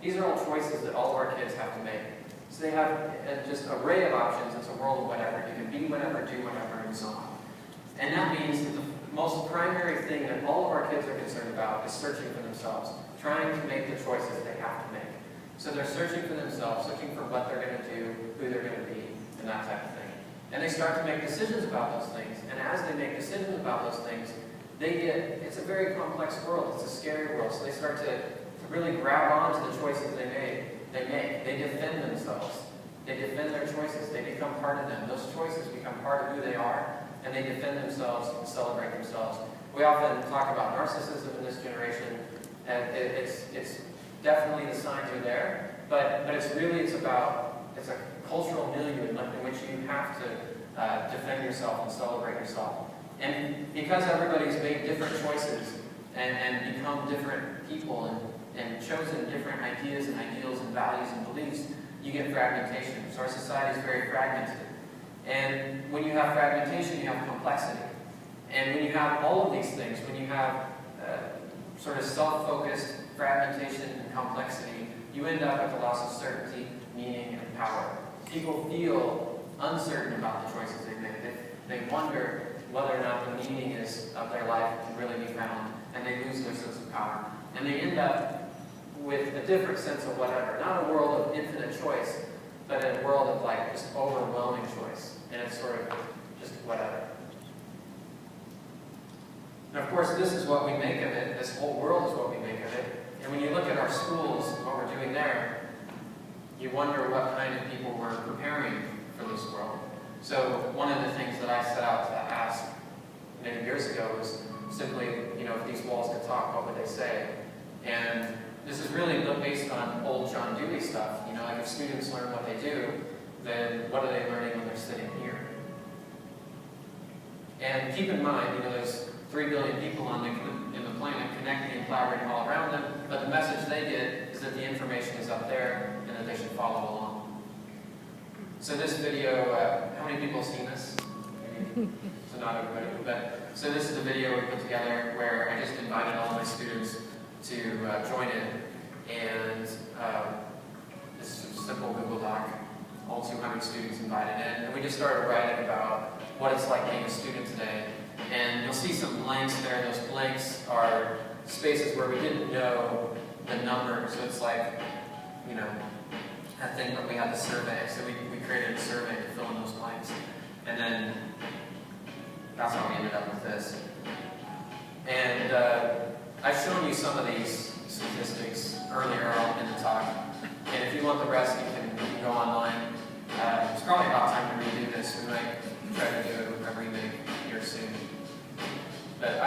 These are all choices that all of our kids have to make. So they have just an array of options. It's a world of whatever. You can be whatever, do whatever, and so on. And that means that the most primary thing that all of our kids are concerned about is searching for themselves, trying to make the choices they have to make. So they're searching for themselves, searching for what they're going to do, who they're going to be, and that type of thing. And they start to make decisions about those things. And as they make decisions about those things, it's a very complex world. It's a scary world. So they start to really grab onto the choices they make. They defend themselves. They defend their choices. They become part of them. Those choices become part of who they are, and they defend themselves and celebrate themselves. We often talk about narcissism in this generation, and it's definitely the signs are there, but it's a cultural milieu in which you have to defend yourself and celebrate yourself. And because everybody's made different choices and become different people and chosen different ideas and ideals and values and beliefs, you get fragmentation. So our society is very fragmented. And when you have fragmentation, you have complexity. And when you have all of these things, when you have sort of self-focused fragmentation and complexity, you end up with a loss of certainty, meaning, and power. People feel uncertain about the choices they make. They wonder whether or not the meaning of their life can really be found, and they lose their sense of power. And they end up with a different sense of whatever. Not a world of infinite choice, but a world of like just overwhelming choice. And it's sort of just whatever. And of course, this is what we make of it. This whole world is what we make of it. And when you look at our schools, what we're doing there, you wonder what kind of people we're preparing for this world. So one of the things that I set out to ask many years ago was simply, if these walls could talk, what would they say? And this is really based on old John Dewey stuff. Like if students learn what they do, then what are they learning when they're sitting here? And keep in mind, there's 3 billion people in the planet connecting and collaborating all around them, but the message they get is that the information is up there and that they should follow along. So this video, how many people have seen this? So not everybody, but so this is a video we put together where I just invited all my students to join in, and this is a simple Google Doc, all 200 students invited in, and we just started writing about what it's like being a student today. And you'll see some blanks there. Those blanks are spaces where we didn't know the number, so it's like, I think when we had the survey, so we created a survey to fill in those blanks, and then that's how we ended up with this. And I've shown you some of these statistics earlier on in the talk, and if you want the rest, you can go online. It's probably about time to redo this. We might try to do a remake here soon. But